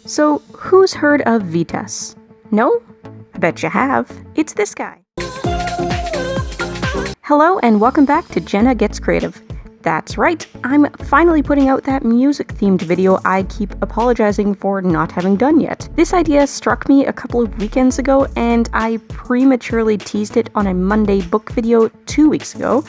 So, who's heard of VITAS? No? I bet you have. It's this guy. Hello and welcome back to Jenna Gets Creative. That's right, I'm finally putting out that music-themed video I keep apologizing for not having done yet. This idea struck me a couple of weekends ago, and I prematurely teased it on a Monday book video 2 weeks ago,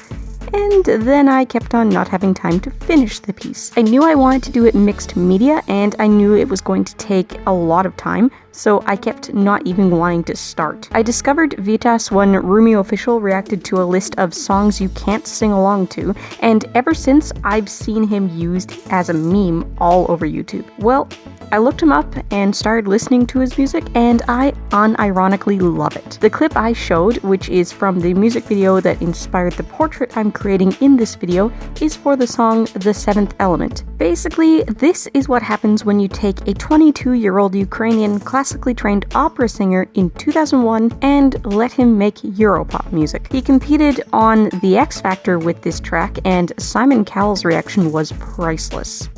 and then I kept on not having time to finish the piece. I knew I wanted to do it mixed media, and I knew it was going to take a lot of time, so I kept not even wanting to start. I discovered VITAS when Rumi Official reacted to a list of songs you can't sing along to, and ever since I've seen him used as a meme all over YouTube. Well, I looked him up and started listening to his music, and I unironically love it. The clip I showed, which is from the music video that inspired the portrait I'm creating in this video, is for the song The Seventh Element. Basically, this is what happens when you take a 22-year-old Ukrainian classically trained opera singer in 2001 and let him make Europop music. He competed on The X Factor with this track, and Simon Cowell's reaction was priceless.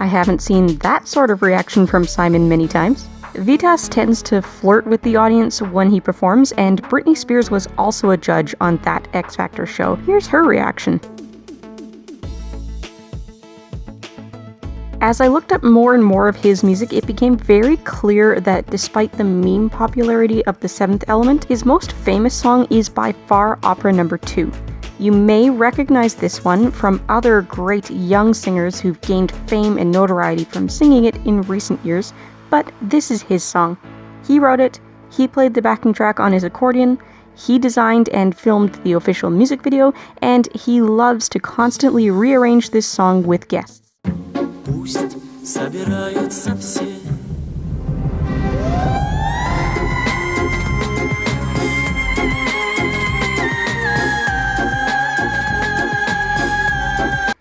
I haven't seen that sort of reaction from Simon many times. VITAS tends to flirt with the audience when he performs, and Britney Spears was also a judge on that X Factor show. Here's her reaction. As I looked up more and more of his music, it became very clear that despite the meme popularity of The Seventh Element, his most famous song is by far Opera No. 2. You may recognize this one from other great young singers who've gained fame and notoriety from singing it in recent years, but this is his song. He wrote it, he played the backing track on his accordion, he designed and filmed the official music video, and he loves to constantly rearrange this song with guests. Пусть собираются все.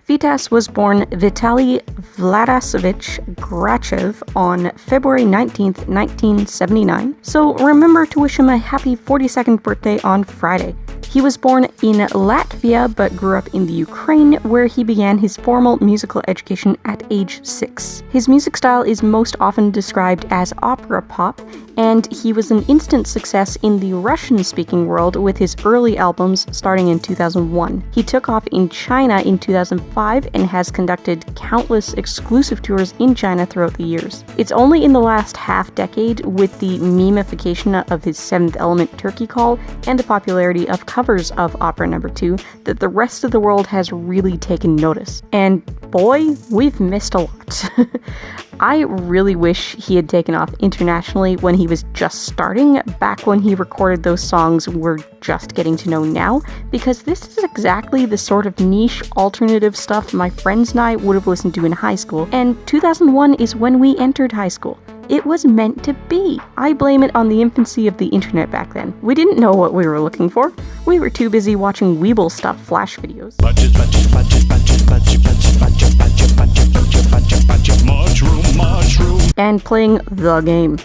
VITAS was born Vitaly Vladasovich Grachev on February 19th, 1979, so remember to wish him a happy 42nd birthday on Friday. He was born in Latvia but grew up in the Ukraine, where he began his formal musical education at age 6. His music style is most often described as opera pop, and he was an instant success in the Russian-speaking world with his early albums starting in 2001. He took off in China in 2005 and has conducted countless exclusive tours in China throughout the years. It's only in the last half-decade, with the memification of his Seventh Element Turkey Call and the popularity of covers of Opera No. 2, that the rest of the world has really taken notice. And boy, we've missed a lot. I really wish he had taken off internationally when he was just starting, back when he recorded those songs we're just getting to know now, because this is exactly the sort of niche alternative stuff my friends and I would have listened to in high school, and 2001 is when we entered high school. It was meant to be. I blame it on the infancy of the internet back then. We didn't know what we were looking for. We were too busy watching Weeble Stuff flash videos. And playing the game,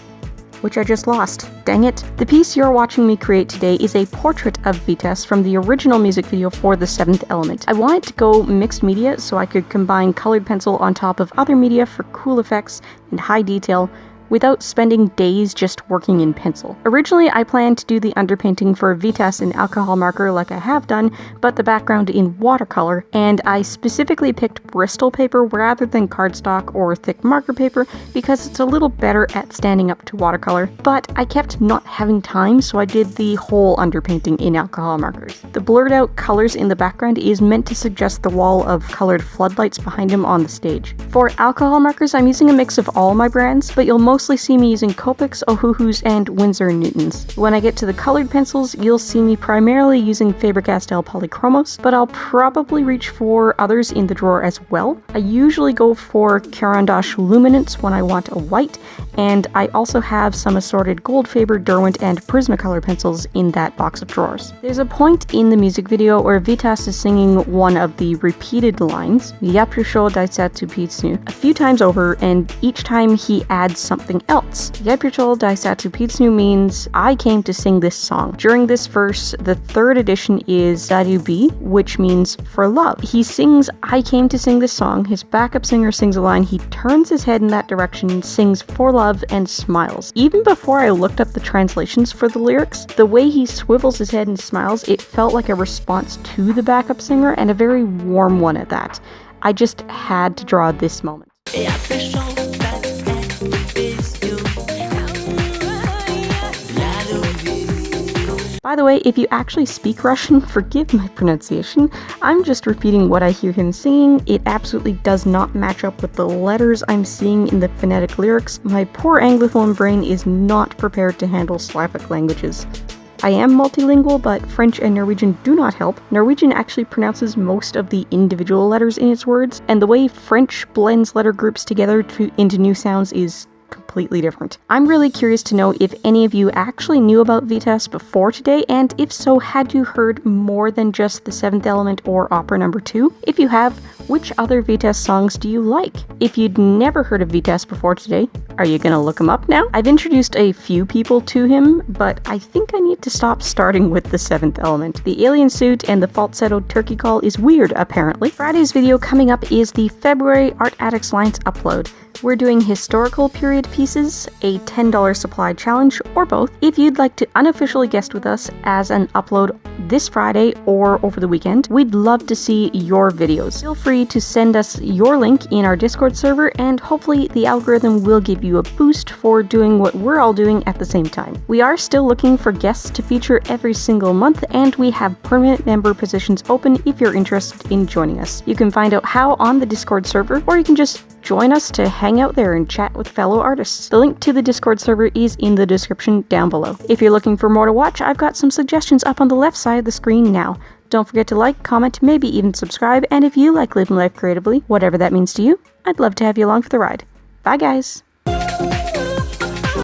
which I just lost. Dang it. The piece you're watching me create today is a portrait of VITAS from the original music video for The Seventh Element. I wanted to go mixed media so I could combine colored pencil on top of other media for cool effects and high detail, without spending days just working in pencil. Originally, I planned to do the underpainting for VITAS in alcohol marker like I have done, but the background in watercolor, and I specifically picked Bristol paper rather than cardstock or thick marker paper because it's a little better at standing up to watercolor, but I kept not having time, so I did the whole underpainting in alcohol markers. The blurred out colors in the background is meant to suggest the wall of colored floodlights behind him on the stage. For alcohol markers, I'm using a mix of all my brands, but you'll mostly see me using Copics, Ohuhus, and Winsor & Newtons. When I get to the colored pencils, you'll see me primarily using Faber-Castell Polychromos, but I'll probably reach for others in the drawer as well. I usually go for Caran d'Ache Luminance when I want a white, and I also have some assorted Goldfaber, Derwent, and Prismacolor pencils in that box of drawers. There's a point in the music video where VITAS is singing one of the repeated lines, "Я пришел дать пиццу," a few times over, and each time he adds something something else. Yepichol Daisatsu Pitsnu means I came to sing this song. During this verse, the third edition is Zaryubi, which means for love. He sings I came to sing this song, his backup singer sings a line, he turns his head in that direction, sings for love, and smiles. Even before I looked up the translations for the lyrics, the way he swivels his head and smiles, it felt like a response to the backup singer, and a very warm one at that. I just had to draw this moment. By the way, if you actually speak Russian, forgive my pronunciation. I'm just repeating what I hear him singing. It absolutely does not match up with the letters I'm seeing in the phonetic lyrics. My poor Anglophone brain is not prepared to handle Slavic languages. I am multilingual, but French and Norwegian do not help. Norwegian actually pronounces most of the individual letters in its words, and the way French blends letter groups together into new sounds is completely different. I'm really curious to know if any of you actually knew about VITAS before today, and if so, had you heard more than just The Seventh Element or Opera No. 2? If you have, which other VITAS songs do you like? If you'd never heard of VITAS before today, are you gonna look him up now? I've introduced a few people to him, but I think I need to stop starting with The Seventh Element. The alien suit and the falsetto turkey call is weird, apparently. Friday's video coming up is the February Art Addicts Lines upload. We're doing historical period pieces, a $10 supply challenge, or both. If you'd like to unofficially guest with us as an upload this Friday or over the weekend, we'd love to see your videos. Feel free to send us your link in our Discord server, and hopefully the algorithm will give you a boost for doing what we're all doing at the same time. We are still looking for guests to feature every single month, and we have permanent member positions open if you're interested in joining us. You can find out how on the Discord server, or you can just join us to hang out there and chat with fellow artists. The link to the Discord server is in the description down below. If you're looking for more to watch, I've got some suggestions up on the left side of the screen now. Don't forget to like, comment, maybe even subscribe, and if you like living life creatively, whatever that means to you, I'd love to have you along for the ride. Bye guys!